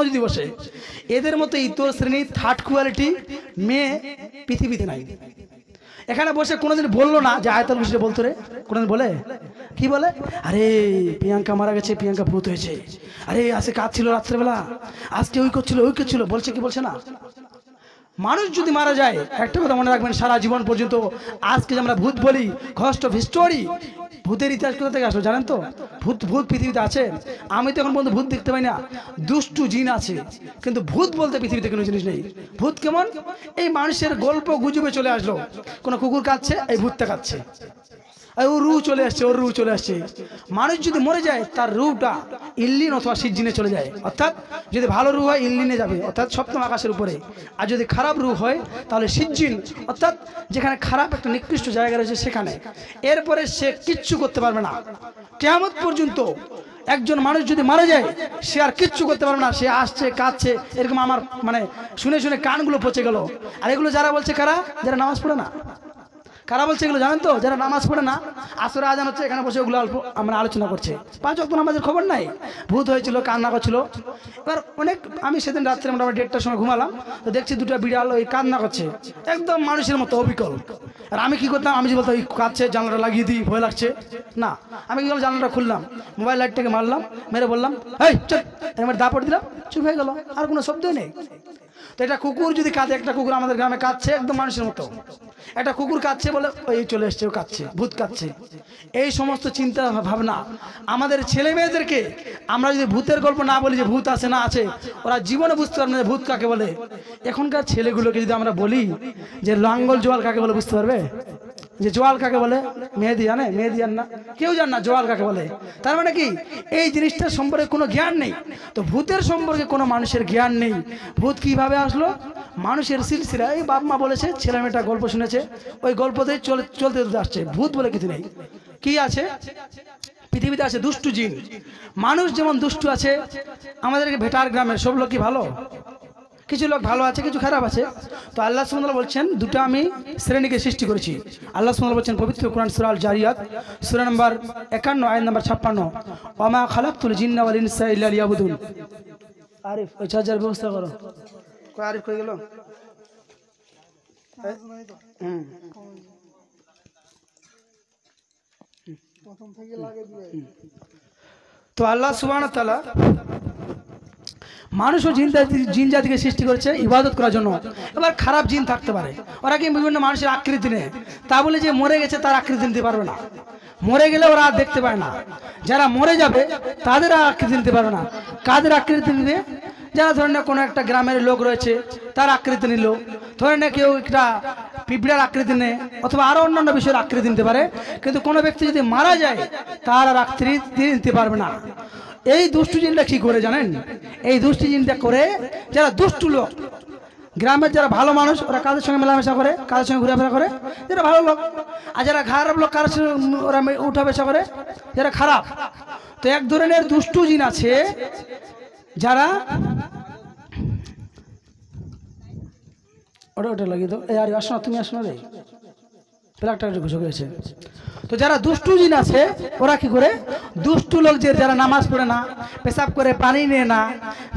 যদি বসে, এদের মতো ইতর শ্রেণী থার্ড কোয়ালিটি মেয়ে পৃথিবীতে নাই। এখানে বসে কোনোদিন বললো না যে আয়াতুল কুরসি বলতো রে, কোনোদিন বলে? কি বলে? আরে প্রিয়াঙ্কা মারা গেছে, প্রিয়াঙ্কা ভূত হয়েছে, আরে আজকে কাজ ছিল রাত্রেবেলা, আজকে ওই করছিল, বলছে কি বলছে না? মানুষ যদি মারা যায়, একটা কথা মনে রাখবেন, সারা জীবন পর্যন্ত আজকে যে আমরা ভূত বলি, কষ্ট অফ হিস্টোরি, ভূতের ইতিহাস কোথা থেকে আসলো জানেন তো? ভূত পৃথিবীতে আছে। আমি তো এখন পর্যন্ত ভূত দেখতে পাই না, দুষ্টু জিন আছে, কিন্তু ভূত বলতে পৃথিবীতে কোনো জিনিস নেই। ভূত কেমন? এই মানুষের গল্প গুজবে চলে আসলো, কোনো কুকুর কাচ্ছে, এই ভূতটা কাচ্ছে, ওর রু চলে আসছে। মানুষ যদি মরে যায়, তার রুটা ইল্লিন অথবা সিজ্জিনে চলে যায়, অর্থাৎ যদি ভালো রু হয় ইল্লিনে যাবে, অর্থাৎ সপ্তম আকাশের উপরে, আর যদি খারাপ রু হয় তাহলে সিজ্জিন, অর্থাৎ যেখানে খারাপ একটা নিকৃষ্ট জায়গা রয়েছে সেখানে। এরপরে সে কিচ্ছু করতে পারবে না কিয়ামত পর্যন্ত। একজন মানুষ যদি মারা যায়, সে আর কিচ্ছু করতে পারবে না, সে আসছে কাঁদছে, এরকম আমার মানে শুনে কানগুলো পচে গেল। আর এগুলো যারা বলছে কারা? যারা নামাজ পড়ে না। কারা বলছে এগুলো জানেন তো? যারা নামাজ পড়ে না, আসরে আজান হচ্ছে, এখানে বসে ওগুলো অল্প আমরা আলোচনা করছে, 5 ওয়াক্ত নামাজের খবর নাই। ভূত হয়েছিল, কান্না করছিল। এবার অনেক, আমি সেদিন রাত্রে মোটামুটি 1টার সময় ঘুমালাম, তো দেখছি 2টা বিড়াল ওই কান্না করছে, একদম মানুষের মতো অবিকল। আর আমি কি করতাম? আমি যে বলতাম ওই কাঁদছে, জানলাটা লাগিয়ে দিই, ভয় লাগছে না, আমি কি করলাম, জানলাটা খুললাম, মোবাইল লাইটটাকে মারলাম, মেরে বললাম এই চল, এবার দাপড় দিলাম, চুপ হয়ে গেল, আর কোনো শব্দ নেই। তো এটা কুকুর যদি কাঁদে, একটা কুকুর আমাদের গ্রামে কাঁদছে একদম মানুষের মতো, একটা কুকুর কাঁদছে বলে ওই চলে এসছে, ও কাঁদছে, ভূত কাঁদছে। এই সমস্ত চিন্তা ভাবনা আমাদের ছেলে মেয়েদেরকে আমরা যদি ভূতের গল্প না বলি যে ভূত আছে না আছে, ওরা জীবনে বুঝতে পারবে না যে ভূত কাকে বলে। এখনকার ছেলেগুলোকে যদি আমরা বলি যে লাঙ্গল জোয়াল কাকে বলে, বুঝতে পারবে? যে জোয়াল কাকে বলে? মেহেদি জানে? মেহেদি জান না, কেউ জান না জোয়াল কাকে বলে। তার মানে কি, এই জিনিসটার সম্পর্কে কোনো জ্ঞান নেই। তো ভূতের সম্পর্কে কোনো মানুষের জ্ঞান নেই। ভূত কিভাবে আসলো? মানুষের সিলসিলা, এই বাপ মা বলেছে, ছেলে মেয়েটা গল্প শুনেছে, ওই গল্পতেই চলতে আসছে। ভূত বলে কিছু নেই। কি আছে পৃথিবীতে? আছে দুষ্টু জিন। মানুষ যেমন দুষ্টু আছে, আমাদেরকে ভেটার গ্রামের সব লোক কি ভালো? কিছু লোক ভালো আছে, কিছু খারাপ আছে। তো আল্লাহ সুবহানাহু ওয়া তাআলা বলছেন, দুটো আমি শ্রেণীকে সৃষ্টি করেছি। আল্লাহ সুবহানাহু ওয়া তাআলা বলছেন পবিত্র কোরআন সূরা আল জারিয়াত সূরা নম্বর 51 আয়াত নম্বর 56, ওয়া মা খালাকতুল জিন্না ওয়াল ইনসা ইল্লা লিয়াবুদুন। আরিফ ওই চার্জার ব্যবস্থা করো। কই আরিফ কই গেল? প্রথম থেকে লাগিয়ে দিবে। তো আল্লাহ সুবহানাহু ওয়া তাআলা মানুষ ও জিন জাতিকে সৃষ্টি করেছে ইবাদত করার জন্য। এবার খারাপ জিন থাকতে পারে, ওরা কি বিভিন্ন মানুষের আকৃতি নেয়, তা বলে যে মরে গেছে তার আকৃতি নিতে পারবে না। মরে গেলে ওরা আর দেখতে পায় না। যারা মরে যাবে তাদের আকৃতি নিতে পারবে না। কাদের আকৃতি নিবে? যারা ধরেন না কোনো একটা গ্রামের লোক রয়েছে, তার আকৃতি নিল, ধরেন না কেউ একটা পিঁপড়ার আকৃতি নেয়, অথবা আরো অন্যান্য বিষয়ের আকৃতি নিতে পারে। কিন্তু কোনো ব্যক্তি যদি মারা যায়, তার আর আকৃতি নিতে পারবে না। এই দুষ্টু জিনটা কি করে জানেন? এই দুষ্টু জিনটা করে যারা দুষ্টু লোক, গ্রামের যারা ভালো মানুষ, ওরা কাদের সঙ্গে মেলামেশা করে, কাদের সঙ্গে ঘোরাফেরা করে, যারা ভালো লোক। আর যারা খারাপ লোক, কার সঙ্গে ওরা উঠা বেশা করে, যারা খারাপ। তো এক ধরনের দুষ্টু জিন আছে যারা, ওটা লাগিয়ে দাও। এই আর আসো না, তুমি আসো না রে, প্লাগটা ঘুষে গেছে। তো যারা দুষ্টু জিন আছে, ওরা কি করে? দুষ্টু লোক যে যারা নামাজ পড়ে না, পেশাব করে, পানি নেয় না,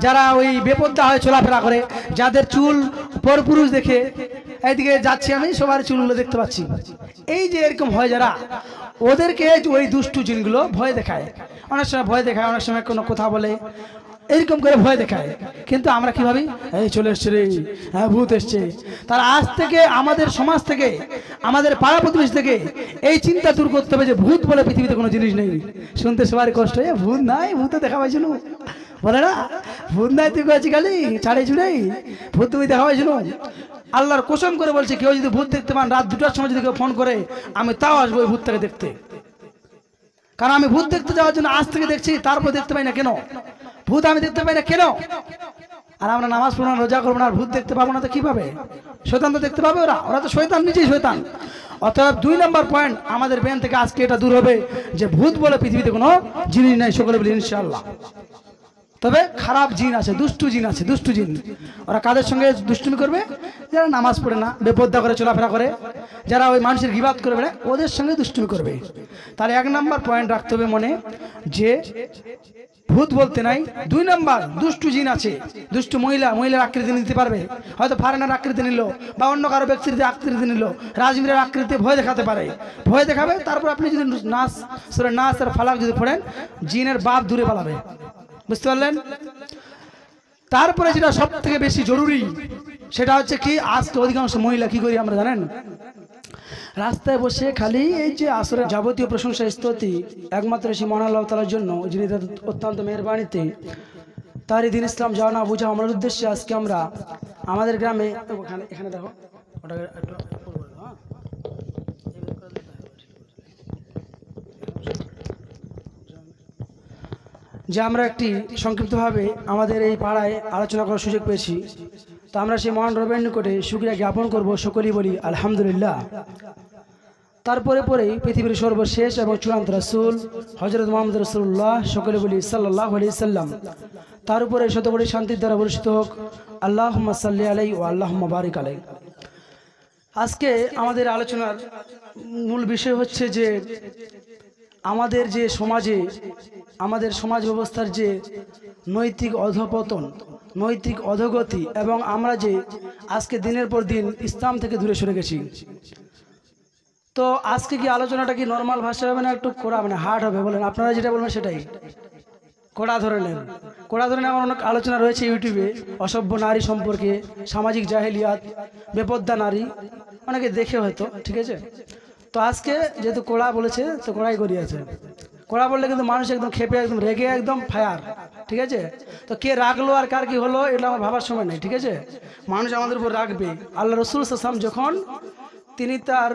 যারা ওই বেপরদা হয়ে চলাফেরা করে, যাদের চুল পরপুরুষ দেখে, এইদিকে যাচ্ছি আমি, সবার চুলগুলো দেখতে পাচ্ছি, এই যে এরকম হয় যারা, ওদেরকে ওই দুষ্টু জিনগুলো ভয় দেখায়। অনেক সময় ভয় দেখায়, অনেক সময় কোনো কথা বলে, এরকম করে ভয় দেখায়। কিন্তু আমরা কি ভাবি? এই চলে এসছে রে, হ্যাঁ ভূত এসছে। তার আজ থেকে আমাদের সমাজ থেকে, আমাদের পাড়া প্রতিবেশী থেকে এই চিন্তা দূর করতে হবে যে ভূত বলে পৃথিবীতে কোনো জিনিস নেই। শুনতে সবারই কষ্ট, ভূত নাই, ভূতে দেখা পাইছিল বলে না, ভূত নাই তুই কয়েছি খালি ছাড়ে ছুড়েই, ভূত তুমি দেখা পাইছিল। আল্লাহর কসম করে বলছে, কেউ যদি ভূত দেখতে পান, রাত 2টার সময় যদি কেউ ফোন করে, আমি তাও আসবো ওই ভূতটাকে দেখতে। কারণ আমি ভূত দেখতে যাওয়ার জন্য আজ থেকে দেখছি, তারপর দেখতে পাই না কেন? ভূত আমি দেখতে পাই না কেন? আর আমরা নামাজ পড়বো না, রোজা করবো না, আর ভূত দেখতে পাবো না তো কিভাবে? শয়তান তো দেখতে পাবে, ওরা তো শয়তান, নিজেই শয়তান। অর্থাৎ 2 নম্বর পয়েন্ট আমাদের ব্রেন থেকে আজকে এটা দূর হবে যে ভূত বলে পৃথিবীতে কোনো জিনিস নাই। সকলে বলি ইনশাআল্লাহ। তবে খারাপ জিন আছে, দুষ্টু জিন আছে, দুষ্টু জিন। ওরা কাদের সঙ্গে দুষ্টুমি করবে? যারা নামাজ পড়ে না, বেপরদা করে চলাফেরা করে, যারা ওই মানুষের গিবাত করে বেড়ায়, ওদের সঙ্গে দুষ্টুমি করবে। তার 1 নম্বর পয়েন্ট রাখতে হবে মনে, যে ভূত বলতে নাই। 2 নাম্বার দুষ্টু জিন আছে, দুষ্টু মহিলার আকৃতি নিতে পারবে, হয়তো ফারেনার আকৃতি নিল বা অন্য কারো ব্যক্তির আকৃতি নিল, রাজবীরের আকৃতি ভয় দেখাতে পারে, ভয় দেখাবে। তারপর আপনি যদি সূরা নাস আর ফালাক যদি পড়েন, জিনের বাপ দূরে পালাবে। বুঝতে পারলেন? তারপরে যেটা সব থেকে বেশি জরুরি সেটা হচ্ছে কি, আজকে অধিকাংশ মহিলা কি করি আমরা জানেন, রাস্তায় বসে খালি এই যে আসরের যাবতীয় প্রশংসা স্তুতি একমাত্র সেই মহান আল্লাহ তাআলার জন্য, যিনি অত্যন্ত মেহেরবানিতে তারই দ্বীন ইসলাম জানা বোঝা আমার উদ্দেশ্যে আজকে আমরা আমাদের গ্রামে, এখানে দেখো ওটাকে একটু যে আমরা একটি সংক্ষিপ্তভাবে আমাদের এই পাড়ায় আলোচনা করার সুযোগ পেয়েছি। তো আমরা সেই মহান রবের নিকটে শুকরিয়া জ্ঞাপন করব, সকলেই বলি আলহামদুলিল্লাহ। তারপরে পরেই পৃথিবীর সর্বশেষ এবং চূড়ান্ত রাসূল হযরত মুহাম্মদ রাসূলুল্লাহ, সকলে বলি সাল্লাল্লাহু আলাইহি সাল্লাম। তার উপরে শতকোটি শান্তির দ্বারা বর্ষিত হোক, আল্লাহুম্মা সাল্লি আলাইহি ওয়া আল্লাহুম্মা বারিক আলাইহি। আজকে আমাদের আলোচনার মূল বিষয় হচ্ছে যে আমাদের যে সমাজে, আমাদের সমাজ ব্যবস্থার যে নৈতিক অধপতন, নৈতিক অধোগতি, এবং আমরা যে আজকে দিনের পর দিন ইসলাম থেকে দূরে সরে গেছি। তো আজকে কি আলোচনাটা কি নর্মাল ভাষায় হবে না একটু কড়া, মানে হার্ড হবে? বলেন, আপনারা যেটা বলবেন সেটাই কড়া ধরে নেন। কড়া ধরে নেওয়ার অনেক আলোচনা রয়েছে ইউটিউবে, অসভ্য নারী সম্পর্কে, সামাজিক জাহেলিয়াত, বেপর্দা নারী, অনেকে দেখে হয়তো, ঠিক আছে। তো আজকে যেহেতু কোড়া বলেছে তো কোড়াই করিয়েছে। কোড়া বললে কিন্তু মানুষ একদম খেপে, একদম রেগে, একদম ফায়ার, ঠিক আছে। তো কে রাগলো আর কার কি হলো এটা আমার ভাবার সময় নেই, ঠিক আছে। মানুষ আমাদের উপর রাখবে। আল্লাহ রাসূল সাল্লাল্লাহু আলাইহি ওয়াসাল্লাম যখন তিনি তার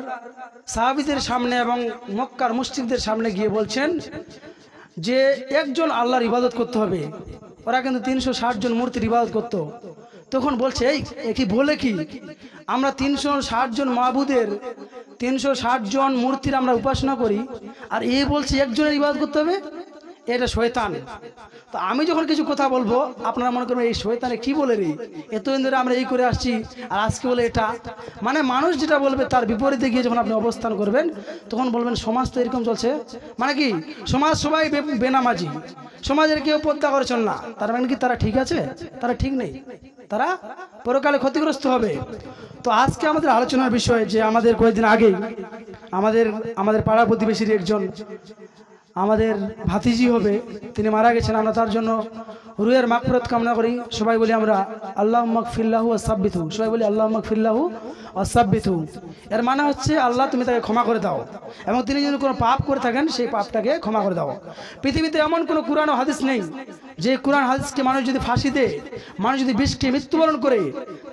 সাহাবীদের সামনে এবং মক্কার মুশরিকদের সামনে গিয়ে বলছেন যে একজন আল্লাহর ইবাদত করতে হবে, ওরা কিন্তু 360 জন মূর্তির ইবাদত করত। তখন বলছে এই কি বলে কি, আমরা 360 জন মাবুদের 360 জন মূর্তির আমরা উপাসনা করি, আর এই বলছে একজনের ইবাদত করতে হবে, এটা শয়তান। তো আমি যখন কিছু কথা বলবো আপনারা মনে করবেন এই শয়তানে কি বলে রে, এতদিন ধরে আমরা এই করে আসছি আর আজকে বলে এটা। মানে মানুষ যেটা বলবে তার বিপরীতে গিয়ে যখন আপনি অবস্থান করবেন তখন বলবেন সমাজ তো এরকম চলছে, মানে কি সমাজ সবাই বেনামাজি, সমাজের কেউ পর্দা করে চল না, তার মানে কি তারা ঠিক আছে? তারা ঠিক নেই, তারা পরকালে ক্ষতিগ্রস্ত হবে। তো আজকে আমাদের আলোচনার বিষয় যে আমাদের কয়েকদিন আগেই আমাদের পাড়া প্রতিবেশীর একজন আমাদের ভাতিজি হবে, তিনি মারা গেছেন। আমরা তার জন্য রুহের মাগফিরাত কামনা করি। সবাই বলি আমরা আল্লাহুম্মা গফিরলাহু ওয়া সাব্বিতহু, সবাই বলি আল্লাহুম্মা গফিরলাহু ওয়া সাব্বিতহু। এর মানে হচ্ছে আল্লাহ তুমি তাকে ক্ষমা করে দাও, এবং তিনি যদি কোনো পাপ করে থাকেন সেই পাপটাকে ক্ষমা করে দাও। পৃথিবীতে এমন কোনো কোরআন ও হাদিস নেই যে কোরআন হাদিসকে মানুষ যদি ফাঁসি দেয়, মানুষ যদি বিষকে মৃত্যুবরণ করে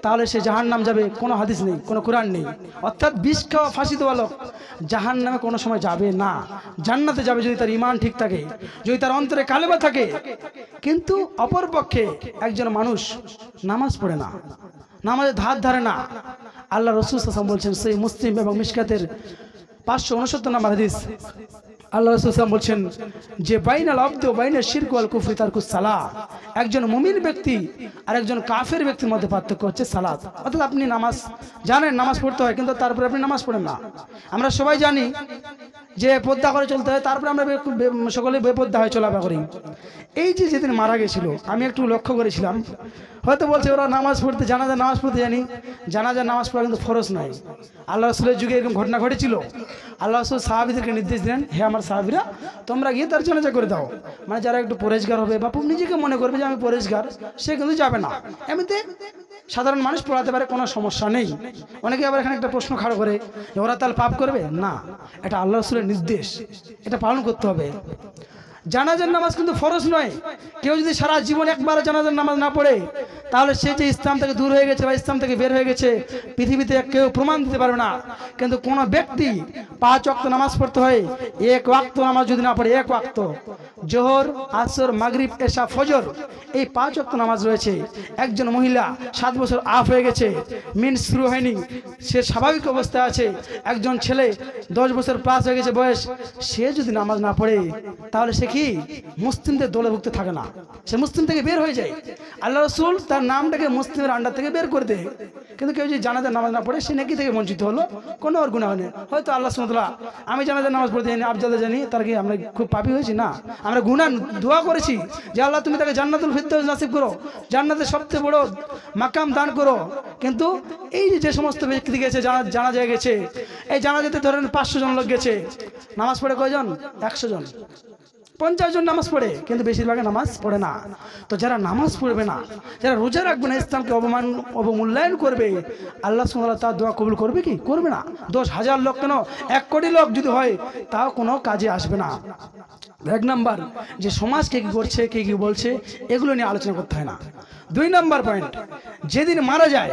তাহলে সে জাহান্নাম যাবে, কোনো হাদিস নেই, কোনো কোরআন নেই। অর্থাৎ বিষ খাওয়া ফাঁসি দেওয়া লোক জাহান্নামে কোনো সময় যাবে না, জান্নাতে যাবে যদি তার ঈমান ঠিক থাকে, যদি তার অন্তরে কালেমা থাকে। কিন্তু অপরপক্ষে একজন মানুষ নামাজ পড়ে না, নামাজের ধার ধারে না, আল্লাহ রাসূল সাল্লাল্লাহু আলাইহি ওয়াসাল্লাম বলছেন, সেই মুসলিম এবং মিশকাতের 569 নম্বর হাদিস, আল্লাহ রাসূল সাল্লাল্লাহু আলাইহি ওয়াসাল্লাম বলছেন যে বাইনাল আবদি ওয়া বাইনাশ শিরক ওয়াল কুফরি তারকুস সালাহ, একজন মুমিন ব্যক্তি আর একজন কাফের ব্যক্তির মধ্যে পার্থক্য হচ্ছে সালাত। অর্থাৎ আপনি নামাজ জানেন, নামাজ পড়তে হয়, কিন্তু তারপরে আপনি নামাজ পড়েন না। আমরা সবাই জানি যে পর্দা করে চলতে হয়, তারপরে আমরা সকলে বেপর্দা হয়ে চলাফেরা করি। এই যে যেদিন মারা গেছিল আমি একটু লক্ষ্য করেছিলাম, হয়তো বলছে ওরা নামাজ পড়তে, জানাজার নামাজ পড়তে জানি, জানাজার নামাজ পড়া কিন্তু ফরজ নয়। আল্লাহ রাসূলের যুগে এরকম ঘটনা ঘটেছিল। আল্লাহ রাসূল সাহাবীদেরকে নির্দেশ দিলেন, হে আমার সাহাবীরা তোমরা গিয়ে তার জানাজা করে দাও। মানে যারা একটু পরেশগার হবে বা নিজেকে মনে করবে যে আমি পরেশগার, সে কিন্তু যাবে না। এমনিতে সাধারণ মানুষ পড়াতে পারে, কোনো সমস্যা নেই। অনেকে আবার এখানে একটা প্রশ্ন খাড়া করে ওরা তাহলে পাপ করবে না, এটা আল্লাহ রাসূলের নির্দেশ, এটা পালন করতে হবে। জানাজার নামাজ কিন্তু ফরজ নয়। কেউ যদি সারা জীবন একবার জানাজার নামাজ না পড়ে তাহলে সে যে ইসলাম থেকে দূর হয়ে গেছে বা ইসলাম থেকে বের হয়ে গেছে পৃথিবীতে কেউ প্রমাণ দিতে পারবে না। কিন্তু কোনো ব্যক্তি 5 ওয়াক্ত নামাজ পড়তে হয়, 1 ওয়াক্ত নামাজ যদি না পড়ে, 1 ওয়াক্ত জোহর, আসর, মাগরিব, এশা, ফজর, এই 5 ওয়াক্ত নামাজ রয়েছে। একজন মহিলা 7 বছর আফ হয়ে গেছে, মিন্স শুরু হয়নি, সে স্বাভাবিক অবস্থায় আছে। একজন ছেলে 10 বছর প্লাস হয়ে গেছে বয়স, সে যদি নামাজ না পড়ে তাহলে সে কি কি মুসলিমদের দলভুক্ত থাকে না, সে মুসলিম থেকে বের হয়ে যায়। আল্লাহ রসুল তার নামটাকে মুসলিমের আন্ডার থেকে বের করে দেয়। কিন্তু কেউ যদি জানাজার নামাজ না পড়ে সে নেকি থেকে বঞ্চিত হলো, কোনো ওর গুনাহ নেই। হয়তো আল্লাহ সুবহানাহু আমি জানাজার নামাজ পড়তে জানি, আফজাদা জানি, তার কি আমরা খুব পাপী হয়েছি? না, আমরা গুনাহ দোয়া করেছি যে আল্লাহ তুমি তাকে জান্নাতুল ফিরদাউস নসিব করো, জান্নাতের সবচেয়ে বড় মাকাম দান করো। কিন্তু এই যে সমস্ত ব্যক্তি গেছে জানাজায় গেছে, এই জানাজাতে ধরেন 500 জন লোক গেছে, নামাজ পড়ে কয়জন? 100 জন, 50 জন নামাজ পড়ে, কিন্তু বেশিরভাগ নামাজ পড়ে না। তো যারা নামাজ পড়বে না, যারা রোজা রাখবে না, ইসলামকে অবমূল্যায়ন করবে, আল্লাহ সুবহানাহু ওয়া তাআলা তার দোয়া কবুল করবে কি? করবে না। 10,000 লোক কেন, 1 কোটি লোক যদি হয় তাও কোনো কাজে আসবে না। এক নাম্বার, যে সমাজ কে কি করছে, কে কি বলছে, এগুলো নিয়ে আলোচনা করতে হয় না। 2 নাম্বার পয়েন্ট, যেদিন মারা যায়,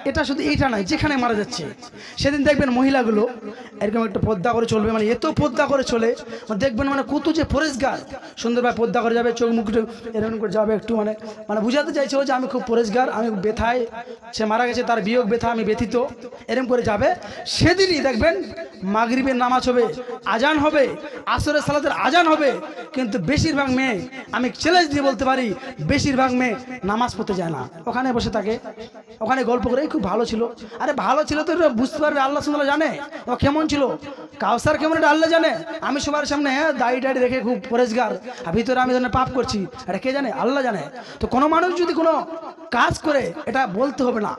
এটা শুধু এইটা নয়, যেখানে মারা যাচ্ছে সেদিন দেখবেন মহিলাগুলো এরকম একটু পর্দা করে চলবে, মানে এত পর্দা করে চলে, দেখবেন মানে কত যে পরিষ্কার সুন্দরভাবে পর্দা করে যাবে, চোখ মুখ এরকম করে যাবে, একটু মানে মানে বুঝাতে চাইছে যে আমি খুব পরিষ্কার, আমি ব্যথায়, সে মারা গেছে তার বিয়োগ ব্যথা, আমি ব্যথিত, এরকম করে যাবে। সেদিনই দেখবেন মাগরিবের নামাজ হবে, আজান হবে, আসরের সালাতের আজান হবে, কিন্তু বেশিরভাগ মেয়ে, আমি চ্যালেঞ্জ দিয়ে বলতে পারি, বেশিরভাগ মেয়ে নামাজ পড়তে যায় না, ওখানে বসে থাকে, ওখানে গল্প করে খুব ভালো ছিল। আরে ভালো ছিল তো বুঝতে পারবে, আল্লাহ সুবহানাহু জানে ও কেমন ছিল, কাউসার কেমন এটা আল্লাহ জানে। আমি সবার সামনে দাড়ি টাড়ি রেখে খুব পরিষ্কার, আর ভিতরে আমি ধরনের পাপ করছি, এটা কে জানে? আল্লাহ জানে। তো কোনো মানুষ যদি কোনো কাজ করে, এটা বলতে হবে না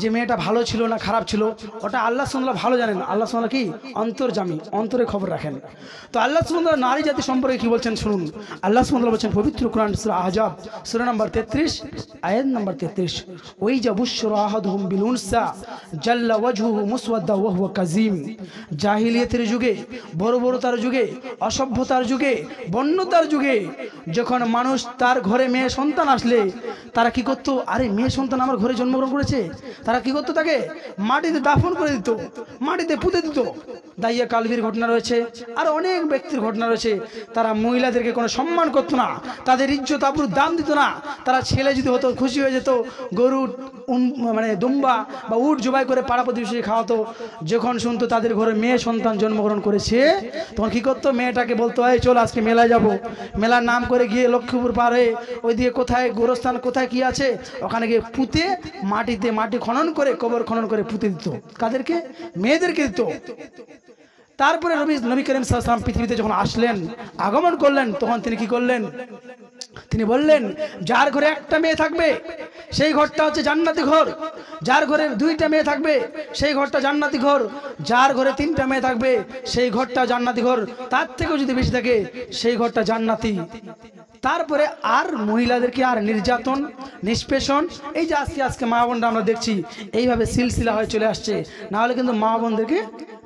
যে মেয়েটা ভালো ছিল না খারাপ ছিল, ওটা আল্লাহ সুবহানাহু ভালো জানেন। আল্লাহ সুবহানাহু কি অন্তর্যামী, অন্তরে খবর রাখেন। তো আল্লাহ সুবহানাহু নারী জাতি সম্পর্কে কি বলছেন শুনুন। আল্লাহ সুবহানাহু বলছেন পবিত্র কোরআন সূরা আহজাব সূরা নম্বর 33 আয়াত নম্বর 33, ওই যা বুশরা আহাদুহুম বিল উনসা জাল্লা ওয়াজহুহু মুসওয়াদা ওয়া হুয়া কাযীম। জাহিলিয়াতের যুগে, বর্বরতার যুগে, অসভ্যতার যুগে, বন্যতার যুগে যখন মানুষ তার ঘরে মেয়ে সন্তান আসলে তারা কি করত? আরে মেয়ে সন্তান আমার ঘরে জন্মগ্রহণ করেছে, তারা কি করতো? তাকে মাটিতে দাফন করে দিত, মাটিতে পুঁতে দিত। দাইয়া কালবির ঘটনা রয়েছে, আর অনেক ব্যক্তির ঘটনা রয়েছে। তারা মহিলাদেরকে কোনো সম্মান করতো না, তাদের ইজ্জত আবরুর দাম দিত না। তারা ছেলে যদি হতো খুশি হয়ে যেত, গরু মানে দুম্বা বা উট জবাই করে পাড়া প্রতিবেশী খাওয়াতো। যখন শুনতো তাদের ঘরে মেয়ে সন্তান জন্মগ্রহণ করেছে, তখন কি করতো? মেয়েটাকে বলতো, এই চল আজকে মেলায় যাব। মেলার নাম করে গিয়ে লক্ষ্মীপুর পারে ওইদিকে কোথায় গোরস্থান কোথায় কি আছে, ওখানে গিয়ে পুঁতে মাটিতে মাটি খনন করে, কবর খনন করে পুঁতে দিত। কাদেরকে? মেয়েদেরকে দিত। তারপরে নবী করিম সাল্লাল্লাহু আলাইহি ওয়াসাল্লাম পৃথিবীতে যখন আসলেন, আগমন করলেন, তখন তিনি কি করলেন? তিনি বললেন, যার ঘরে একটা মেয়ে থাকবে সেই ঘরটা হচ্ছে জান্নাতি ঘর, যার ঘরে 2টা মেয়ে থাকবে সেই ঘরটা জান্নাতি ঘর, যার ঘরে 3টা মেয়ে থাকবে সেই ঘরটা জান্নাতি ঘর, তার থেকেও যদি বেশি থাকে সেই ঘরটা জান্নাতি। তারপরে আর মহিলাদেরকে আর নির্যাতন, নিষ্পেষণ, এই যে আজকে মা বোনরা আমরা দেখছি এইভাবে সিলসিলা হয়ে চলে আসছে। না হলে কিন্তু মা বোনদেরকে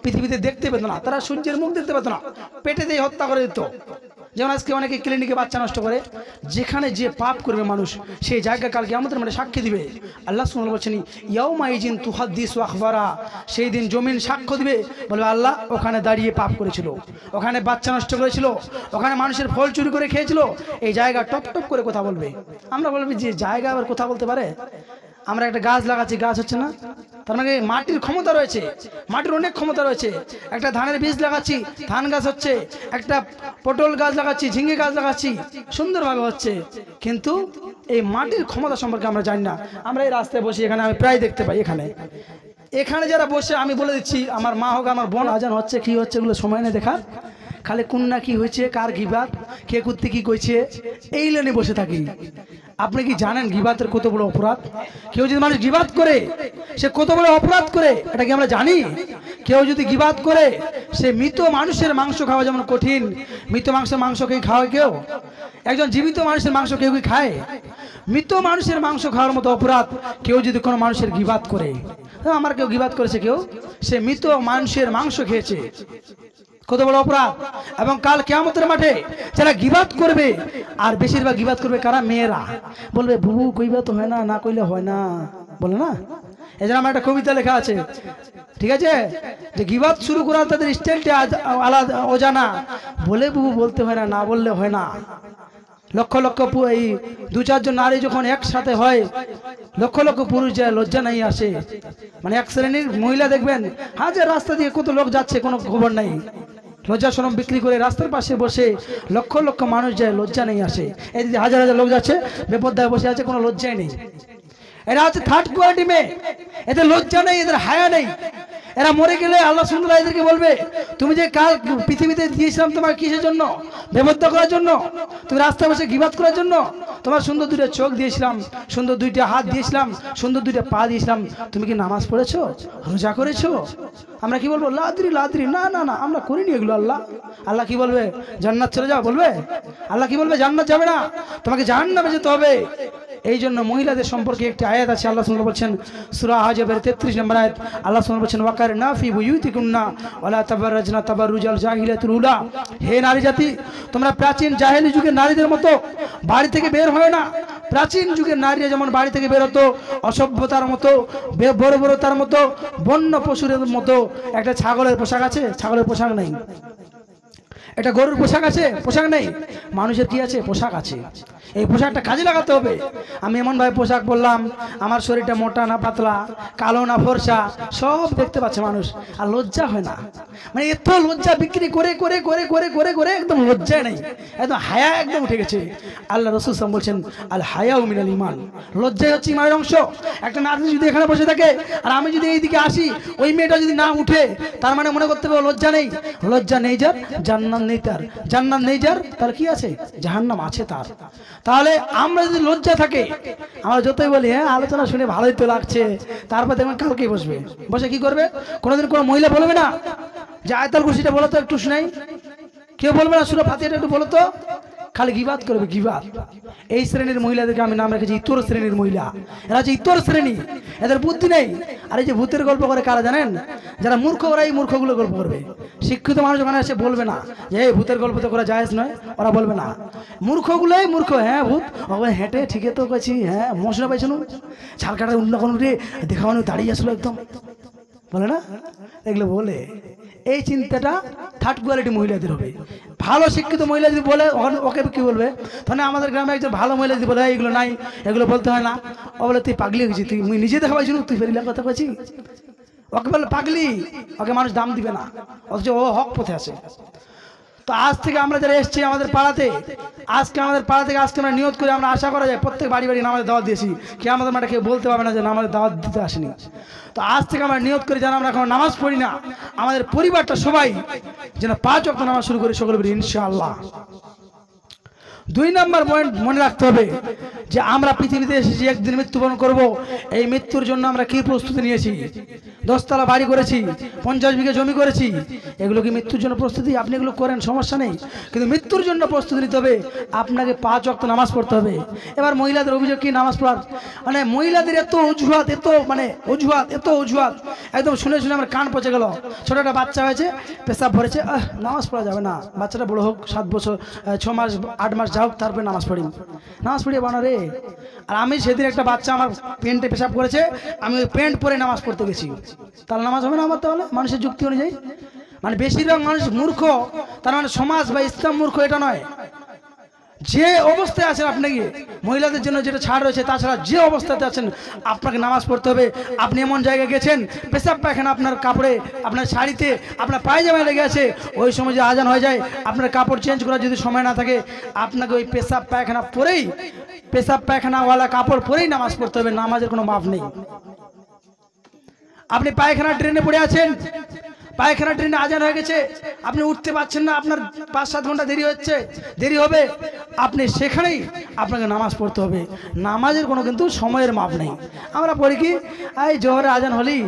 পৃথিবীতে দেখতে পেত না, তারা সূর্যের মুখ দেখতে পেত না, পেটে দিয়ে হত্যা করে দিত। যেমন আজকে অনেকে ক্লিনিকে বাচ্চা নষ্ট করে। যেখানে যে পাপ করবে মানুষ, সেই জায়গা কাল কিয়ামতের মাঠে সাক্ষী দিবে। আল্লাহ সুবহানাহু বলছেন, ইয়াউমা ইজিন তুহাদ্দিসু আখবারা, সেই দিন জমিন সাক্ষ্য দিবে, বলবে আল্লাহ ওখানে দাঁড়িয়ে পাপ করেছিল, ওখানে বাচ্চা নষ্ট করেছিল, ওখানে মানুষের ফল চুরি করে খেয়েছিল, এই জায়গা টপ টপ করে কথা বলবে। আমরা বলবি যে জায়গা আবার কথা বলতে পারে? আমরা একটা গাছ লাগাচ্ছি, গাছ হচ্ছে না, তার মানে মাটির ক্ষমতা রয়েছে, মাটির অনেক ক্ষমতা রয়েছে। একটা ধানের বীজ লাগাচ্ছি, ধান গাছ হচ্ছে। একটা পটল গাছ লাগাচ্ছি, ঝিঙে গাছ লাগাচ্ছি, সুন্দরভাবে হচ্ছে। কিন্তু এই মাটির ক্ষমতা সম্পর্কে আমরা জানি না। আমরা এই রাস্তায় বসে, এখানে আমি প্রায় দেখতে পাই, এখানে যারা বসে, আমি বলে দিচ্ছি, আমার মা হোক আমার বোন, আজান হচ্ছে কি হচ্ছে এগুলো সময় নেই দেখা, খালি কোন না কি হয়েছে, কার গিবাত, কে করতে কি কইছে, এই লাইনে বসে থাকি। আপনি কি জানেন গিবাতের কত বড় অপরাধ? কেউ যদি মানুষ গিবাত করে সে কত বড় অপরাধ করে, এটা কি আমরা জানি? কেউ যদি গিবাত করে, সে মৃত মানুষের মাংস খাওয়া যেমন কঠিন, মৃত মাংস কে খাওয়ায় কেউ? একজন জীবিত মানুষের মাংস কেউ কি খায়? মৃত মানুষের মাংস খাওয়ার মতো অপরাধ কেউ যদি কোনো মানুষের গিবাত করে। আমার কেউ গিবাত করেছে, কেউ, সে মৃত মানুষের মাংস খেয়েছে, কত বড় অপরাধ। এবং কাল কিয়ামতের মাঠে যারা গিবাত করবে, আর বেশিরভাগ গিবাত করবে কারা? মেয়েরা। বলবে বুবু কইবা তো হয় না, না কইলে হয় না, বলে না। এই জন্য আমার একটা কবিতা লেখা আছে, ঠিক আছে, যে গিবাত শুরু করার তাদের স্টাইলটা আলাদা, অজানা, বলে বুবু বলতে হয় না, না বললে হয় না। লক্ষ লক্ষ এই 2-4 জন নারী যখন একসাথে হয়, লক্ষ লক্ষ পুরুষ যায়, লজ্জা নাই আসে। মানে এক শ্রেণীর মহিলা দেখবেন, হাজার রাস্তা দিয়ে কত লোক যাচ্ছে, কোনো খবর নাই, লজ্জা শরম বিক্রি করে রাস্তার পাশে বসে লক্ষ লক্ষ মানুষ যায়, লজ্জা নেই আসে। এই যে হাজার হাজার লোক যাচ্ছে বেপরদায় বসে আছে, কোনো লজ্জাই নেই। এরা হচ্ছে থার্ড কোয়ালিটি মেয়ে, এদের লজ্জা নেই, এদের হায়া নেই। এরা মরে গেলে আল্লাহ সুবহানাহু এদেরকে বলবে, তুমি যে কাল পৃথিবীতে দিয়েছিলাম তোমার কিসের জন্য? বেপরদা করার জন্য? তুমি রাস্তায় বসে গীবাত করার জন্য? তোমার সুন্দর দুইটা চোখ দিয়েছিলাম, সুন্দর দুইটা হাত দিয়েছিলাম, সুন্দর দুইটা পা দিয়েছিলাম, তুমি কি নামাজ পড়েছো, রোজা করেছো? আমরা কি বলবো? লাদ্রি লাদ্রি, না না না, আমরা করিনি এগুলো। আল্লাহ আল্লাহ কি বলবে? জান্নাত চলে যাও বলবে? আল্লাহ কি বলবে? জান্নাত যাবে না, তোমাকে জাহান্নামে যেতে হবে। এই জন্য মহিলাদের সম্পর্কে একটি আয়াত আছে, আল্লাহ সুবহানাহু বলছেন সূরা আহজাবের 33 নম্বর আয়াত, আল্লাহ সুবহানাহু বলছেন ওয়াকারনা ফি বুয়ুতিকুন্না ওয়ালা তাবাররাজনা তাবাররুজাল জাহিলিয়াতুল উলা। হে নারী জাতি, তোমরা প্রাচীন জাহেলি যুগের নারীদের মতো বাড়ি থেকে বের হয় না। প্রাচীন যুগের নারীরা যেমন বাড়ি থেকে বের হতো অসভ্যতার মতো, বর্বরতার মতো, বন্য পশুর মতো। একটা ছাগলের পোশাক আছে? ছাগলের পোশাক নেই। এটা গরুর পোশাক আছে? পোশাক নেই। মানুষের কি আছে? পোশাক আছে। এই পোশাকটা কাজে লাগাতে হবে। আমি এমনভাবে পোশাক পরলাম, আমার শরীরটা মোটা না পাতলা, কালো না ফর্সা, সব দেখতে পাচ্ছে মানুষ, আর লজ্জা হয় না। মানে এত লজ্জা বিক্রি করে করে করে করে করে করে একদম লজ্জা নেই, একদম হায়া একদম উঠে গেছে। আল্লাহ রাসূল সাল্লাল্লাহু আলাইহি ওয়াসাল্লাম বলছেন আল হায়াউ মিনাল ঈমান, লজ্জা হচ্ছে ঈমানের অংশ। একটা নারী যদি এখানে বসে থাকে আর আমি যদি এইদিকে আসি, ওই মেয়েটা যদি না উঠে, তার মানে মনে করতে হবে লজ্জা নেই। লজ্জা নেই যার জান্নাত নেই তার, জান্নাত নেই যার, তার কি আছে? জাহান্নাম আছে তার। তাহলে আমরা যদি লজ্জা থাকে, আমরা যতই বলি হ্যাঁ আলোচনা শুনে ভালোই তো লাগছে, তারপর দেখবেন কালকেই বসবে, বসে কি করবে? কোনোদিন কোনো মহিলা বলবে না যে আয়াতুল কুরসিটা বলো তো একটু শুনাই, কেউ বলবে না সূরা ফাতিহাটা একটু বলো তো, খালি গীবাত করবে, গীবাত। এই শ্রেণীর মহিলাদেরকে আমি নাম রেখেছি ইতর শ্রেণীর মহিলা। এরা যে ইতর শ্রেণী, এদের বুদ্ধি নেই। আর এই যে ভূতের গল্প করে কারা জানেন? যারা মূর্খ, ওরা এই মূর্খগুলো গল্প করবে। শিক্ষিত মানুষ ওখানে এসে বলবে না যে এই ভূতের গল্প তো করা জায়েজ নয়, ওরা বলবে না। মূর্খগুলোই মূর্খ, হ্যাঁ ভূত ওখানে হেঁটে ঠিকই তো করছি, হ্যাঁ মশলা পাইছিল ঝালকাটা অন্য কোনো দেখানো দাঁড়িয়ে আসলো একদম, বলে না? এগুলো বলে। এই চিন্তাটা থার্ড কোয়ালিটি মহিলাদের হবে। ভালো শিক্ষিত মহিলা যদি বলে, ওকে কি বলবে? তাহলে আমাদের গ্রামে একজন ভালো মহিলা যদি বলে এগুলো নাই, এগুলো বলতে হয় না, ও বলে তুই পাগলি হয়েছি, তুই নিজে দেখা পাইছিল, তুই ফেরিলাম কথা বলছি, ওকে বলে পাগলি। ওকে মানুষ দাম দিবে না, অথচ ও হক পথে আছে। তো আজ থেকে আমরা যারা এসেছি আমাদের পাড়াতে, আজকে আমাদের পাড়া থেকে আজকে আমরা নিয়ত করে আমরা আশা করা যায় প্রত্যেক বাড়ি বাড়ি নামাজের দাওয়াত দিয়েছি, কে আমাদের মাঠে কেউ বলতে পারবে না যে নামাজের দাওয়াত দিতে আসেনি। তো আজ থেকে আমরা নিয়ত করি যেন আমরা এখন নামাজ পড়ি না, আমাদের পরিবারটা সবাই যেন 5 ওয়াক্ত নামাজ শুরু করি সকলে বলি ইনশাআল্লাহ। 2 নম্বর পয়েন্ট মনে রাখতে হবে যে আমরা পৃথিবীতে এসেছি, একদিন মৃত্যুবরণ করব। এই মৃত্যুর জন্য আমরা কি প্রস্তুতি নিয়েছি? 10 তলা বাড়ি করেছি, 50 বিঘা জমি করেছি, এগুলো কি মৃত্যুর জন্য প্রস্তুতি? আপনি এগুলো করেন, সমস্যা নেই, কিন্তু মৃত্যুর জন্য প্রস্তুতি নিতে হবে। আপনাকে 5 ওয়াক্ত নামাজ পড়তে হবে। এবার মহিলাদের অভিযোগ কি? নামাজ পড়ার মানে মহিলাদের এত অজুহাত, এত মানে অজুহাত, এত অজুহাত, একদম শুনে শুনে আমার কান পচে গেল। ছোট একটা বাচ্চা হয়েছে, পেশাব ভরেছে, নামাজ পড়া যাবে না, বাচ্চাটা বড় হোক, 7 বছর 6 মাস 8 মাস যাও, তারপরে নামাজ পড়ি, নামাজ পড়িয়ে বানা রে। আর আমি সেদিন একটা বাচ্চা আমার প্যান্টে পেশাব করেছে, আমি ওই প্যান্ট পরে নামাজ পড়তে গেছি, তাহলে নামাজ হবে না আমার? তাহলে মানুষের যুক্তি অনুযায়ী, মানে বেশিরভাগ মানুষ মূর্খ, তার মানে সমাজ বা ইসলাম মূর্খ এটা নয়। যে অবস্থায় আছেন আপনাকে, মহিলাদের জন্য যেটা ছাড় রয়েছে, তাছাড়া যে অবস্থাতে আছেন আপনাকে নামাজ পড়তে হবে। আপনি এমন জায়গায় গেছেন, পেশাব পায়খানা আপনার কাপড়ে, আপনার শাড়িতে, আপনার পায়জামায় লেগে আছে, ওই সময় যে আজান হয়ে যায়, আপনার কাপড় চেঞ্জ করার যদি সময় না থাকে, আপনাকে ওই পেশাব পায়খানা পরেই, পেশাব পায়খানাওয়ালা কাপড় পরেই নামাজ পড়তে হবে, নামাজের কোনো মাপ নেই। আপনি পায়খানা ট্রেনে পড়ে আছেন, পায়খানা ট্রেনে আজান হয়ে গেছে, আপনি উঠতে পারছেন না, আপনার 5-7 ঘন্টা দেরি হচ্ছে, দেরি হবে, আপনি সেখানেই আপনাকে নামাজ পড়তে হবে। নামাজের কোনো কিন্তু সময়ের মাপ নেই। আমরা পড়ি কি, এই জোহরে আজান হলি,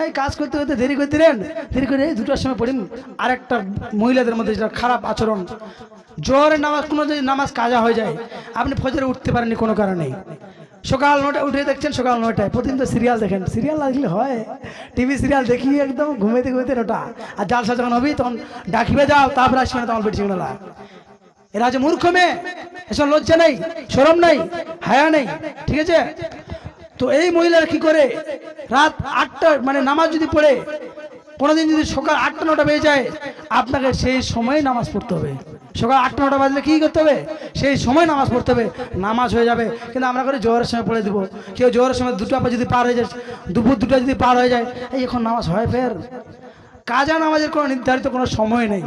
এই কাজ করতে করতে দেরি করতে দেন, দেরি করে 2টার সময় পড়ি। আরেকটা মহিলাদের মধ্যে যেটা খারাপ আচরণ, জোহরের নামাজ কোনো যদি নামাজ কাজা হয়ে যায়, আপনি ফজরে উঠতে পারেননি কোনো কারণে, সকাল 9টায় উঠে দেখছেন, সকাল 9টায় প্রতিদিন তো সিরিয়াল দেখেন, সিরিয়াল না দেখলে হয়? টিভি সিরিয়াল দেখি একদম ঘুমাইতে ঘুমাইতে 9টা, আর জালসা যখন হবি তখন ডাকিবে যাও, তারপরে আসবে না, তখন পেট চিংড়া। এরা যে মূর্খ মেয়ে, এসব লজ্জা নেই, শরম নেই, হায়া নেই, ঠিক আছে? তো এই মহিলারা কি করে, রাত 8টা মানে নামাজ যদি পড়ে, কোনোদিন যদি সকাল 8টা-9টা বেজে যায়, আপনাকে সেই সময় নামাজ পড়তে হবে। সকাল 8টা-9টা বাজলে কী করতে হবে? সেই সময় নামাজ পড়তে হবে, নামাজ হয়ে যাবে। কিন্তু আমরা করে জোহরের সময় পড়ে দেবো। কেউ জোহরের সময় 2টা যদি পার হয়ে যায়, দুপুর 2টা যদি পার হয়ে যায়, এই এখন নামাজ হয় ফের, কাজা নামাজের কোনো নির্ধারিত কোনো সময় নেই।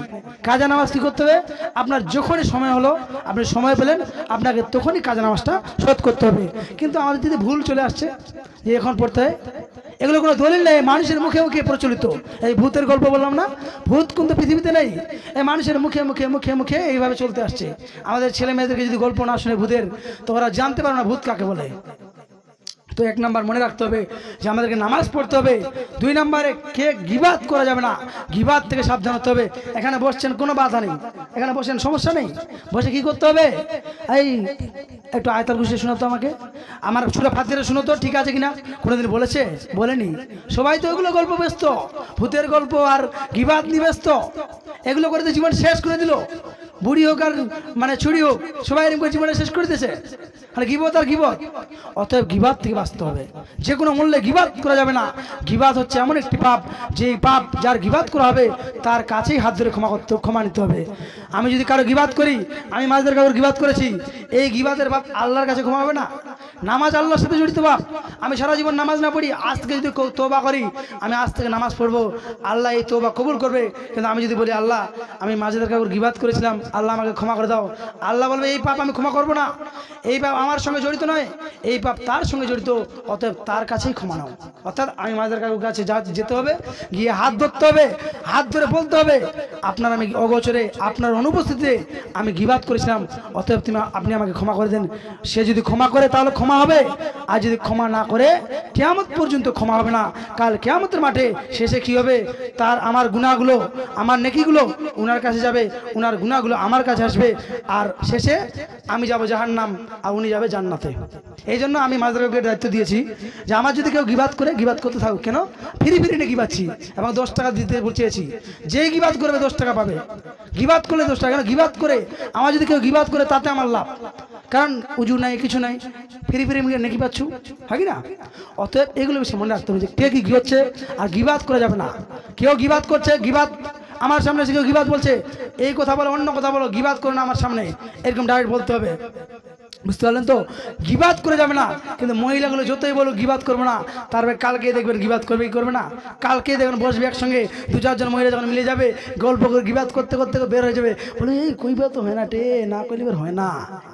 কাজা নামাজ কি করতে হবে? আপনার যখনই সময় হলো, আপনি সময় পেলেন, আপনাকে তখনই কাজা নামাজটা শোধ করতে হবে। কিন্তু আমাদের যদি ভুল চলে আসছে যে এখন পড়তে হয়, এগুলো কোনো দলিল নেই, মানুষের মুখে মুখে প্রচলিত। এই ভূতের গল্প বললাম না, ভূত কিন্তু পৃথিবীতে নেই, এই মানুষের মুখে মুখে মুখে মুখে এইভাবে চলতে আসছে। আমাদের ছেলে মেয়েদেরকে যদি গল্প না শুনে ভূতের, তো ওরা জানতে পারে না ভূত কাকে বলে। তো এক নাম্বার মনে রাখতে হবে যে আমাদেরকে নামাজ পড়তে হবে। 2 নম্বরে কে গিবাত করা যাবে না, গিবাত থেকে সাবধান হতে হবে। এখানে বসছেন কোনো বাধা নেই, এখানে বসেন সমস্যা নেই, বসে কি করতে হবে? এই একটু আয়াতুল কুরসি শোনাতো আমাকে, আমার সূরা ফাতিহা শোনাতো, ঠিক আছে কিনা? কোনোদিন বলেছে? বলেনি। সবাই তো ওগুলো গল্প ব্যস্ত, ভূতের গল্প আর গিবাত নিয়ে ব্যস্ত। এগুলো করে তো জীবন শেষ করে দিল। বুড়ি হোক আর মানে ছুরি হোক, সবাই এরকম করে জীবনে শেষ করে দিয়েছে। মানে গিবত আর গিবত। অতএব গিবাত থেকে বাঁচতে হবে, যে কোনো মূল্যে গিবাত করা যাবে না। গিবাত হচ্ছে এমন একটি পাপ, যে পাপ যার গিবাত করা হবে তার কাছেই হাত ধরে ক্ষমা নিতে হবে। আমি যদি কারো গিবাত করি, আমি মাঝদের কারোর গিবাত করেছি, এই গিবাতের পাপ আল্লাহর কাছে ক্ষমা হবে না। নামাজ আল্লাহর সাথে জড়িত পাপ। আমি সারা জীবন নামাজ না পড়ি, আজ থেকে যদি তওবা করি, আমি আজ থেকে নামাজ পড়বো, আল্লাহ এই তওবা কবুল করবে। কিন্তু আমি যদি বলি আল্লাহ আমি মাঝদের কারোর গিবাত করেছিলাম, আল্লাহ আমাকে ক্ষমা করে দাও, আল্লাহ বলবে এই পাপ আমি ক্ষমা করবো না, এই পাপ আমার সঙ্গে জড়িত নয়, এই পাপ তার সঙ্গে জড়িত, অতএব তার কাছেই ক্ষমা নাও। অর্থাৎ আমি মাঝদের কারোর কাছে যেতে হবে, গিয়ে হাত ধরতে হবে, হাত ধরে বলতে হবে আপনার আমি অগোচরে আপনার অনুপস্থিতিতে আমি গিবাত করেছিলাম, অতএব আপনি আমাকে ক্ষমা করে দেন। সে যদি ক্ষমা করে তাহলে ক্ষমা হবে, আর যদি ক্ষমা না করে কিয়ামত পর্যন্ত ক্ষমা হবে না। কাল কিয়ামতের মাঠে শেষে কি হবে? তার আমার গুনাহগুলো, আমার নেকিগুলো উনার কাছে যাবে, উনার গুনাহগুলো আমার কাছে আসবে, আর শেষে আমি যাব জাহান্নাম আর উনি যাবে জান্নাতে। এই জন্য আমি মাঝরাবকে দায়িত্ব দিয়েছি যে আমার যদি কেউ গিবাত করে, গিবাত করতে থাকুক, কেন ফিরি ফিরি নিয়ে গিবাচ্ছি এবং 10 টাকা দিতে বলছেছি, যে গিবাত করবে 10 টাকা পাবে। গিবাত করলে 10 টাকা, কেন গিবাত করে আমার যদি কেউ গিবাত করে তাতে আমার লাভ, কারণ উজু নাই কিছু নাই, ফিরি ফিরি মিলে নেকি পাচ্ছ, হয় কি না? অতএব এগুলো বেশি মনে রাখতে হবে যে কে কি হচ্ছে, আর গিবাত করা যাবে না। কেউ গিবাত করছে, গিবাত আমার সামনে এসে কেউ গিবাত বলছে, এই কথা বলো অন্য কথা বলো, গিবাত করো না আমার সামনে, এরকম ডাইরেক্ট বলতে হবে। বুঝতে পারলেন তো? গিবাত করে যাবে না। কিন্তু মহিলাগুলো যতই বলো গিবাত করবো না, তারপরে কালকে দেখবেন গিবাত করবে কি করবে না, কালকে দেখবেন বসবে একসঙ্গে 2-4 জন মহিলা যখন মিলে যাবে, গল্প করে গিবাত করতে করতে বের হয়ে যাবে, বলে এই কইবা তো হয় না টে, না কইলে বের হয় না।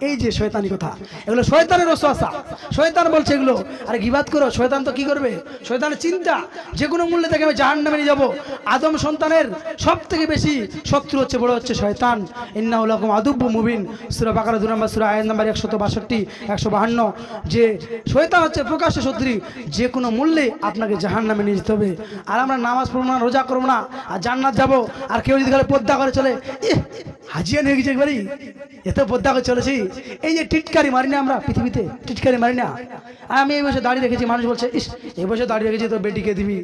এই যে শয়তানি কথা, এগুলো শয়তানের ওয়াসওয়াসা, শয়তান বলছে এগুলো। আরে গিবাত করো, শয়তান তো কি করবে? শয়তানের চিন্তা যে কোনো মূল্যে থেকে আমি জাহান্নামে নিয়ে যাবো। আদম সন্তানের সব থেকে বেশি শত্রু হচ্ছে, বড় হচ্ছে শয়তান। ইন্নাহু লাকুম আদুব্বুম মুবিন, সূরা বাকারা 2 নম্বর সূরা আয়াত নাম্বার 162 152, যে শয়তান হচ্ছে প্রকাশ্য শত্রু, যে কোনো মূল্যে আপনাকে জাহান্নামে নিয়ে যেতে হবে। আর আমরা নামাজ পড়বো না, রোজা করবো না, আর জান্নাত যাবো, আর কেউ যদি খালি পর্দা করে চলে, হাজিয়া নিয়ে গেছে একবারই, এত পর্দা করে চলেছি। এই যে টিটকারি মারি না আমরা পৃথিবীতে, টিটকারি মারি না। আর আমি এই বছর দাঁড়িয়ে রেখেছি, মানুষ বলছে ইস এই বছর দাঁড়িয়ে রেখেছি তোর বেটিকে দিবি।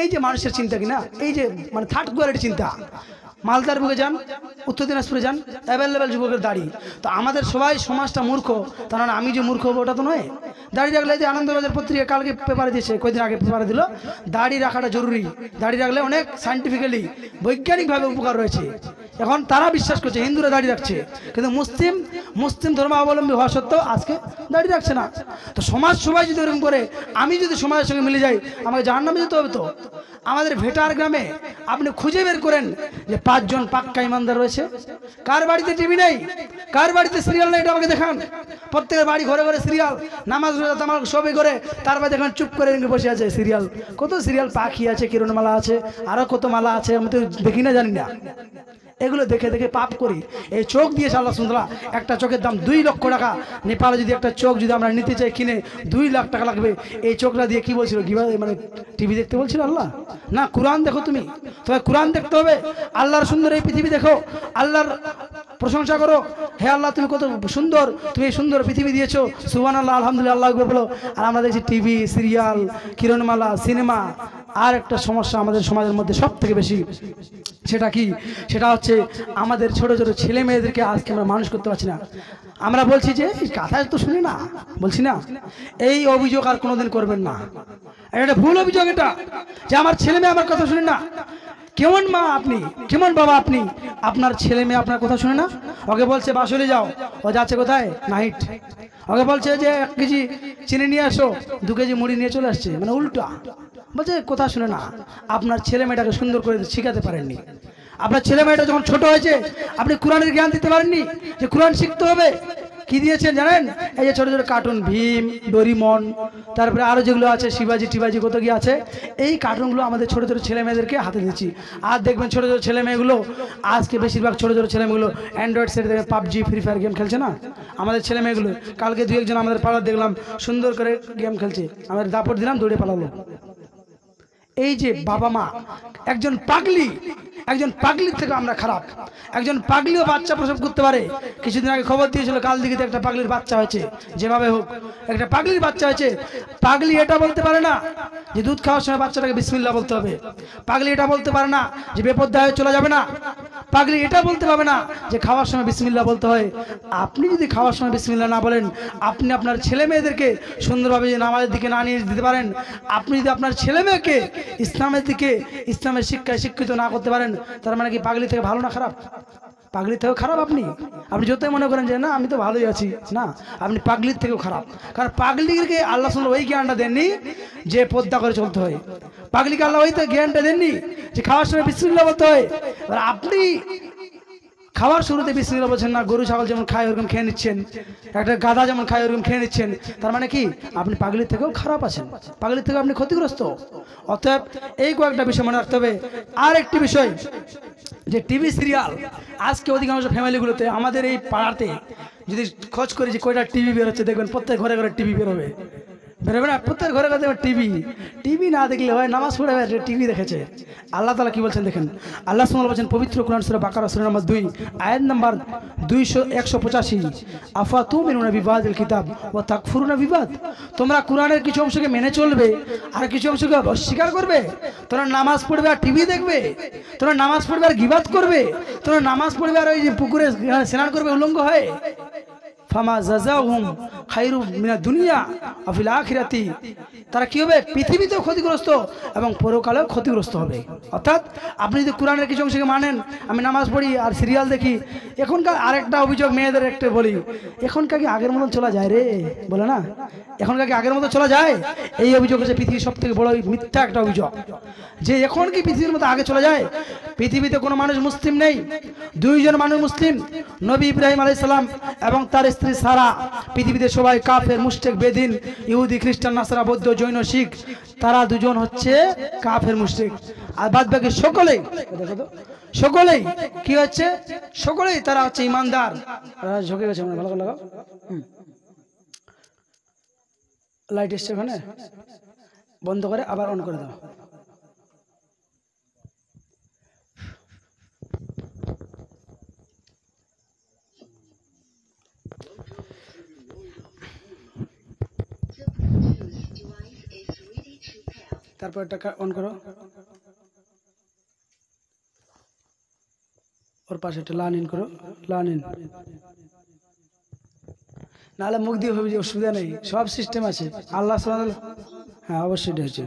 এই যে মানুষের চিন্তা কিনা, এই যে মানে থার্ড কোয়ালিটি চিন্তা। মালদার বুকে যান, উত্তর দিনাজপুরে যান, অ্যাভেলেবেল যুবকের দাড়ি। তো আমাদের সবাই সমাজটা মূর্খ, তার মানে আমি যে মূর্খ হবো ওটা তো নয়। দাড়ি রাখলে, যে আনন্দবাজার পত্রিকা কালকে পেপারে দিয়েছে, কয়েকদিন আগে পেপারে দিল, দাড়ি রাখাটা জরুরি, দাড়ি রাখলে অনেক সায়েন্টিফিক্যালি বৈজ্ঞানিকভাবে উপকার রয়েছে। এখন তারা বিশ্বাস করছে, হিন্দুরা দাড়ি রাখছে, কিন্তু মুসলিম ধর্মাবলম্বী হওয়া সত্ত্বেও আজকে দাড়ি রাখছে না। তো সমাজ সবাই যদি এরকম করে, আমি যদি সমাজের সঙ্গে মিলে যাই, আমাকে জাহান্নামে যেতে হবে। তো আমাদের ভেটার গ্রামে আপনি খুঁজে বের করেন যে 5 জন পাক্কা ইমানদার রয়েছে। কার বাড়িতে টিভি নেই, কার বাড়িতে সিরিয়াল নেই, এটা আমাকে দেখান। প্রত্যেকের বাড়ি ঘরে ঘরে সিরিয়াল, নামাজ রোজা তামাক সবই করে, তারপরে দেখেন চুপ করে বসে আছে সিরিয়াল। কত সিরিয়াল, পাখি আছে, কিরণমালা আছে, আরো কত মালা আছে, আমি তো দেখি না, জানি না। এগুলো দেখে দেখে পাপ করি। এই চোখ দিয়েছে আল্লাহ সুবহানাহু ওয়া তাআলা, একটা চোখের দাম 2 লক্ষ টাকা। নেপালে যদি একটা চোখ যদি আমরা নিতে চাই কিনে 2 লাখ টাকা লাগবে। এই চোখটা দিয়ে কি বলছিল, মানে টিভি দেখতে বলছিল আল্লাহ? না, কোরআন দেখো তুমি, তোমার কোরআন দেখতে হবে। আল্লাহর সুন্দর এই পৃথিবী দেখো, আল্লাহর প্রশংসা করো, হে আল্লাহ তুমি কত সুন্দর, তুমি এই সুন্দর পৃথিবী দিয়েছো, সুবহানাল্লাহ আলহামদুলিল্লাহ আল্লাহু আকবার বলো। আর আমরা দেখছি টিভি, সিরিয়াল, কিরণমালা, সিনেমা। আর একটা সমস্যা আমাদের সমাজের মধ্যে সব থেকে বেশি, সেটা কি? সেটা হচ্ছে আমাদের ছোট ছোট ছেলে মেয়েদেরকে আজকে আমরা মানুষ করতে পারছি না। আমরা বলছি যে কথা তো শুনি না, বলছি না, এই অভিযোগ আর কোনোদিন করবেন না। এটা ভুল অভিযোগ, এটা যে আমার ছেলে মেয়ে আমার কথা শুনে না। কেমন মা আপনি, কেমন বাবা আপনি, আপনার ছেলে মেয়ে আপনার কথা শুনে না? ওকে বলছে বাসলে যাও, ও যাচ্ছে কোথায়? নাইট। ওকে বলছে যে 1 কেজি চিনি নিয়ে আসো, 2 কেজি মুড়ি নিয়ে চলে আসছে, মানে উল্টা। বলছে কথা শুনে না, আপনার ছেলে মেয়েটাকে সুন্দর করে শেখাতে পারেননি। আপনার ছেলে মেয়েটা যখন ছোট হয়েছে আপনি কোরআনের জ্ঞান দিতে পারেননি যে কোরআন শিখতে হবে। কি দিয়েছেন জানেন? এই যে ছোট ছোট কার্টুন, ভীম, ডোরিমন, তারপরে আরও যেগুলো আছে শিবাজি টিবাজি কত কি আছে, এই কার্টুনগুলো আমাদের ছোট ছোট ছেলে মেয়েদেরকে হাতে দিচ্ছি। আর দেখবেন ছোট ছোট ছেলে মেয়েগুলো আজকে বেশিরভাগ ছোট ছোট ছেলে মেয়েগুলো অ্যান্ড্রয়েড সেটে দেখে পাবজি ফ্রি ফায়ার গেম খেলছে না আমাদের ছেলে মেয়েগুলো। কালকে দু একজন আমাদের পাড়ার দেখলাম সুন্দর করে গেম খেলছে, আমাদের দাপট দিলাম দৌড়ে পালালো। এই যে বাবা মা, একজন পাগলির থেকে আমরা খারাপ। একজন পাগলিও বাচ্চা প্রসব করতে পারে। কিছুদিন আগে খবর দিয়েছিল কাল দিঘিতে একটা পাগলির বাচ্চা হয়েছে, যেভাবে হোক একটা পাগলির বাচ্চা হয়েছে। পাগলি এটা বলতে পারে না যে দুধ খাওয়ার সময় বাচ্চাটাকে বিসমিল্লাহ বলতে হবে। পাগলি এটা বলতে পারে না যে বেপরদা হয়ে চলে যাবে না। পাগলি এটা বলতে পারবে না যে খাওয়ার সময় বিসমিল্লাহ বলতে হয়। আপনি যদি খাওয়ার সময় বিসমিল্লাহ না বলেন, আপনি আপনার ছেলে মেয়েদেরকে সুন্দরভাবে যে নামাজের দিকে না নিয়ে দিতে পারেন, আপনি যদি আপনার ছেলে মেয়েকে ইসলামের দিকে, ইসলামের শিক্ষায় শিক্ষিত না করতে পারেন, তার মানে কি পাগলি থেকে ভালো না খারাপ? পাগলির থেকেও খারাপ। আপনি যতই মনে করেন যে না আমি তো ভালোই আছি, না, আপনি পাগলির থেকেও খারাপ। কারণ পাগলিকে আল্লাহ সুবহানাহু ওই জ্ঞানটা দেননি যে পর্দা করে চলতে হয়। পাগলিকে আল্লাহ ওই তো জ্ঞানটা দেননি যে খাওয়ার সময় বিসমিল্লাহ বলতে হয়। আপনি খাওয়ার শুরুতে বিসমিল্লাহ বলছেন না, গরু ছাগল যেমন খায় ওরকম খেয়ে নিচ্ছেন, একটা গাধা যেমন খায় ওরকম খেয়ে নিচ্ছেন, তার মানে কি আপনি পাগলির থেকেও খারাপ আছেন, পাগলির থেকেও আপনি ক্ষতিগ্রস্ত। অতএব এই কয়েকটা বিষয় মনে রাখতে হবে। আর একটি বিষয় যে টিভি সিরিয়াল, আজকে অধিকাংশ ফ্যামিলিগুলোতে আমাদের এই পাড়াতে যদি খোঁজ করি যে কয়টা টিভি বেরোচ্ছে, দেখবেন প্রত্যেক ঘরে ঘরে টিভি বেরোবে না, প্রত্যেক ঘরে ঘরে টিভি না দেখলে হয় নামাজ পড়ে টিভি দেখেছে। আল্লাহ তাআলা কি বলছেন দেখেন, আল্লাহ সুবহানাহু বলছেন পবিত্র কোরআন সূরা বাকারা সূরা নম্বর 2 আয়াত নম্বর 185, আফাতুমিনুনা বিবাদিল কিতাব ওয়া তাকফুরুনা বিবাদ। তোমরা কোরআনের কিছু অংশকে মেনে চলবে আর কিছু অংশকে অস্বীকার করবে। তোমরা নামাজ পড়বে আর টিভি দেখবে, তোমরা নামাজ পড়বে আর গীবাত করবে, তোমরা নামাজ পড়বে আর ওই যে পুকুরে স্নান করবে উলঙ্গ হয়ে। ফামা জাযাহুম খায়রু মিনাদ দুনিয়া ওয়া ফিল আখিরাতি, তারা কি হবে? পৃথিবীতেও ক্ষতিগ্রস্ত এবং পরকালেও ক্ষতিগ্রস্ত হবে। অর্থাৎ আপনি যদি কোরআনের কিছু অংশকে মানেন, আমি নামাজ পড়ি আর সিরিয়াল দেখি। এখনকার আরেকটা অভিযোগ মেয়েদের একটা বলি, এখনকার কি আগের মতন চলা যায় রে? বলে না, এখনকার কি আগের মতো চলা যায়? এই অভিযোগ হচ্ছে পৃথিবীর সব থেকে বড় মিথ্যা একটা অভিযোগ যে এখন কি পৃথিবীর মতো আগে চলে যায়? পৃথিবীতে কোনো মানুষ মুসলিম নেই, দুইজন মানুষ মুসলিম, নবী ইব্রাহিম আলাইহিস সালাম এবং তার স্ত্রী সারা। পৃথিবীতে সবাই কাফের, মুশরিক, বেদিন, ইহুদি, খ্রিস্টান, নাসারা, বৌদ্ধ, জৈন, শিখ, তারা দুজন হচ্ছে কাফের, মুশরিক। আর বাদ বাকি সকলেই কি হচ্ছে? সকলেই তারা হচ্ছে ইমানদার। ঝুঁকে গেছে, ভালো করে লাগাও। লাইট এসছে ওখানে, বন্ধ করে আবার অন করে দাও। তারপর এটা অন করো, ওর পাশে একটা লার্ন ইন করো, লার্ন ইন, নাহলে মুখ দিয়ে হবে যে অসুবিধা নেই, সব সিস্টেম আছে। আল্লাহ সুবহানাহু, হ্যাঁ অবশ্যই এটা হচ্ছে।